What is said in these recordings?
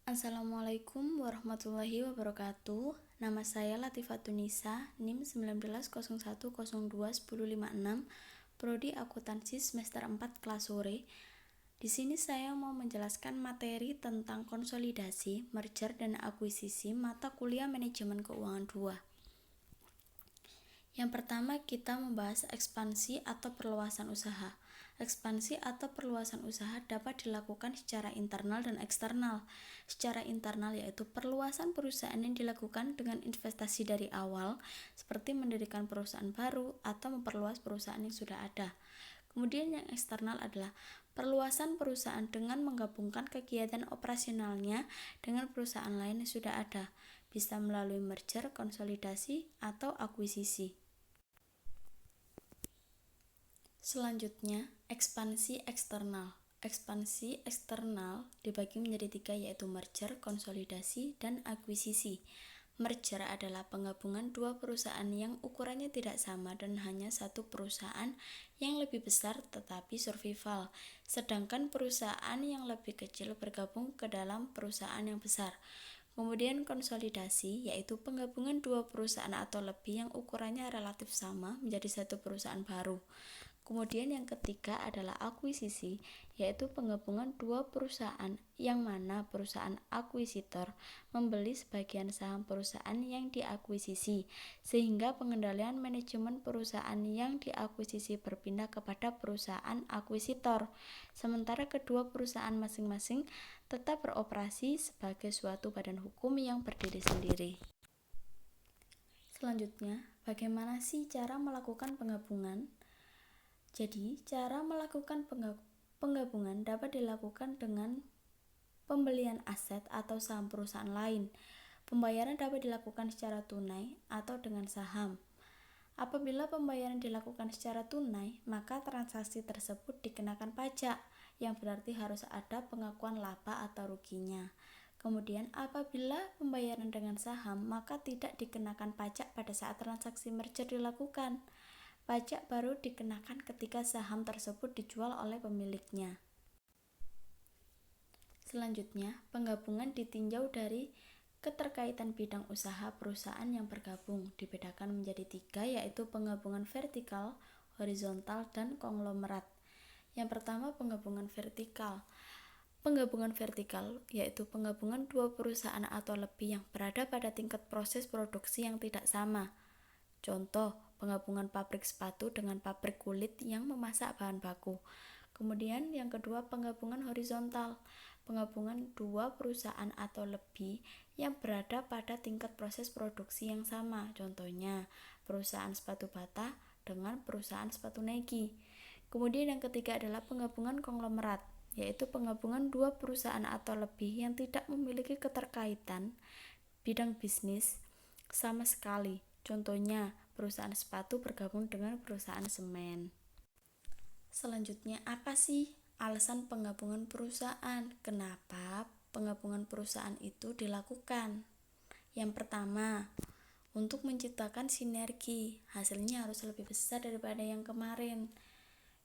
Assalamualaikum warahmatullahi wabarakatuh. Nama saya Latifatunisa, NIM 1901021056, Prodi Akuntansi semester 4 kelas sore. Di sini saya mau menjelaskan materi tentang konsolidasi, merger dan akuisisi mata kuliah manajemen keuangan 2. Yang pertama, kita membahas ekspansi atau perluasan usaha. Ekspansi atau perluasan usaha dapat dilakukan secara internal dan eksternal. Secara internal yaitu perluasan perusahaan yang dilakukan dengan investasi dari awal, seperti mendirikan perusahaan baru atau memperluas perusahaan yang sudah ada. Kemudian yang eksternal adalah perluasan perusahaan dengan menggabungkan kegiatan operasionalnya dengan perusahaan lain yang sudah ada, bisa melalui merger, konsolidasi, atau akuisisi. Selanjutnya, ekspansi eksternal. Ekspansi eksternal dibagi menjadi 3 yaitu merger, konsolidasi, dan akuisisi. Merger adalah penggabungan dua perusahaan yang ukurannya tidak sama dan hanya satu perusahaan yang lebih besar tetapi survival, sedangkan perusahaan yang lebih kecil bergabung ke dalam perusahaan yang besar. Kemudian konsolidasi yaitu penggabungan dua perusahaan atau lebih yang ukurannya relatif sama menjadi satu perusahaan baru. Kemudian yang ketiga adalah akuisisi, yaitu penggabungan dua perusahaan yang mana perusahaan akuisitor membeli sebagian saham perusahaan yang diakuisisi, sehingga pengendalian manajemen perusahaan yang diakuisisi berpindah kepada perusahaan akuisitor, sementara kedua perusahaan masing-masing tetap beroperasi sebagai suatu badan hukum yang berdiri sendiri. Selanjutnya, bagaimana sih cara melakukan penggabungan? Jadi, cara melakukan penggabungan dapat dilakukan dengan pembelian aset atau saham perusahaan lain. Pembayaran dapat dilakukan secara tunai atau dengan saham. Apabila pembayaran dilakukan secara tunai, maka transaksi tersebut dikenakan pajak, yang berarti harus ada pengakuan laba atau ruginya. Kemudian, apabila pembayaran dengan saham, maka tidak dikenakan pajak pada saat transaksi merger dilakukan. Pajak baru dikenakan ketika saham tersebut dijual oleh pemiliknya. Selanjutnya, penggabungan ditinjau dari keterkaitan bidang usaha perusahaan yang bergabung, dibedakan menjadi 3 yaitu penggabungan vertikal, horizontal, dan konglomerat. Yang pertama, penggabungan vertikal. Penggabungan vertikal yaitu penggabungan dua perusahaan atau lebih yang berada pada tingkat proses produksi yang tidak sama. Contoh, penggabungan pabrik sepatu dengan pabrik kulit yang memasak bahan baku. Kemudian yang kedua, penggabungan horizontal. Penggabungan dua perusahaan atau lebih yang berada pada tingkat proses produksi yang sama. Contohnya, perusahaan sepatu bata dengan perusahaan sepatu Nike. Kemudian yang ketiga adalah penggabungan konglomerat, yaitu penggabungan dua perusahaan atau lebih yang tidak memiliki keterkaitan bidang bisnis sama sekali. Contohnya, perusahaan sepatu bergabung dengan perusahaan semen. Selanjutnya, apa sih alasan penggabungan perusahaan? Kenapa penggabungan perusahaan itu dilakukan? Yang pertama, untuk menciptakan sinergi, hasilnya harus lebih besar daripada yang kemarin.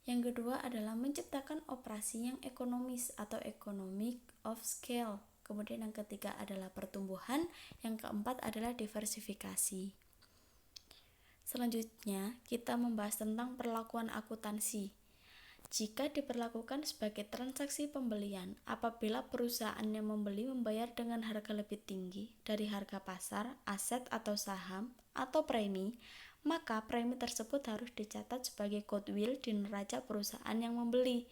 Yang kedua adalah menciptakan operasi yang ekonomis atau economic of scale. Kemudian yang ketiga adalah pertumbuhan, yang keempat adalah diversifikasi. Selanjutnya, kita membahas tentang perlakuan akuntansi. Jika diperlakukan sebagai transaksi pembelian, apabila perusahaan yang membeli membayar dengan harga lebih tinggi dari harga pasar, aset atau saham, atau premi, maka premi tersebut harus dicatat sebagai goodwill di neraca perusahaan yang membeli.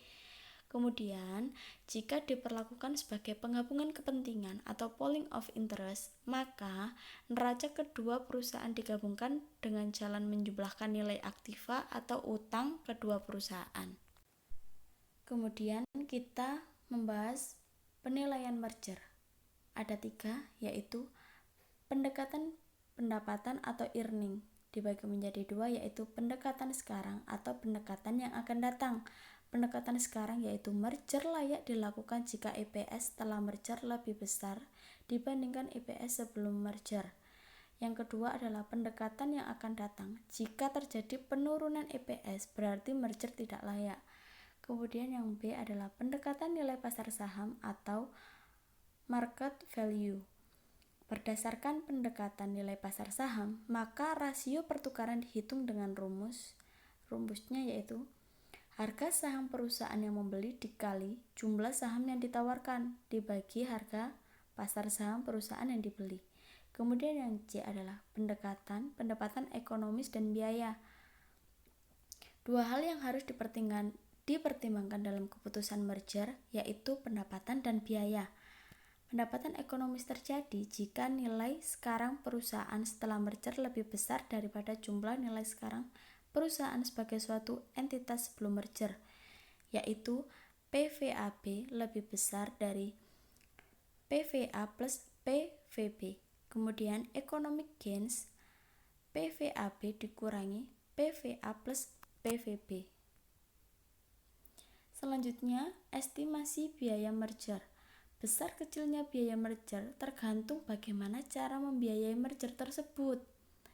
Kemudian, jika diperlakukan sebagai penggabungan kepentingan atau pooling of interest, maka neraca kedua perusahaan digabungkan dengan jalan menjumlahkan nilai aktiva atau utang kedua perusahaan. Kemudian kita membahas penilaian merger. Ada 3, yaitu pendekatan pendapatan atau earning, dibagi menjadi 2 yaitu pendekatan sekarang atau pendekatan yang akan datang. Pendekatan sekarang yaitu merger layak dilakukan jika EPS setelah merger lebih besar dibandingkan EPS sebelum merger. Yang kedua adalah pendekatan yang akan datang. Jika terjadi penurunan EPS berarti merger tidak layak. Kemudian yang B adalah pendekatan nilai pasar saham atau market value. Berdasarkan pendekatan nilai pasar saham, maka rasio pertukaran dihitung dengan rumusnya yaitu harga saham perusahaan yang membeli dikali jumlah saham yang ditawarkan dibagi harga pasar saham perusahaan yang dibeli. Kemudian yang C adalah pendapatan ekonomis dan biaya. Dua hal yang harus dipertimbangkan dalam keputusan merger yaitu pendapatan dan biaya. Pendapatan ekonomis terjadi jika nilai sekarang perusahaan setelah merger lebih besar daripada jumlah nilai sekarang perusahaan sebagai suatu entitas sebelum merger, yaitu PVAB lebih besar dari PVA plus PVB. Kemudian economic gains, PVAB dikurangi PVA plus PVB. Selanjutnya, estimasi biaya merger. Besar kecilnya biaya merger tergantung bagaimana cara membiayai merger tersebut,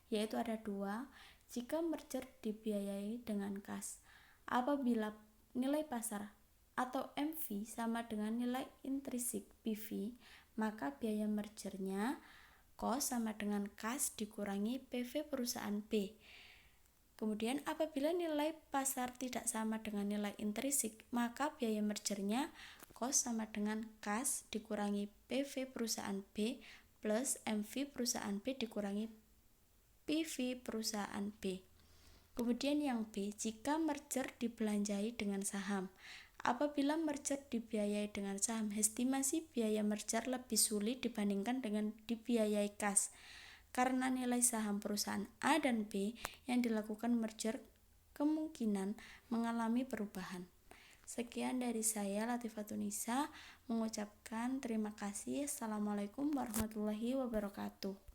yaitu ada dua. Jika merger dibiayai dengan kas, apabila nilai pasar atau MV sama dengan nilai intrinsik PV, maka biaya mergernya cost sama dengan kas dikurangi PV perusahaan B. Kemudian apabila nilai pasar tidak sama dengan nilai intrinsik, maka biaya mergernya cost sama dengan kas dikurangi PV perusahaan B plus MV perusahaan B dikurangi PV perusahaan B. Kemudian yang B, jika merger dibelanjai dengan saham. Apabila merger dibiayai dengan saham, estimasi biaya merger lebih sulit dibandingkan dengan dibiayai kas, karena nilai saham perusahaan A dan B yang dilakukan merger kemungkinan mengalami perubahan. Sekian dari saya, Latifatunisa, mengucapkan terima kasih. Assalamualaikum warahmatullahi wabarakatuh.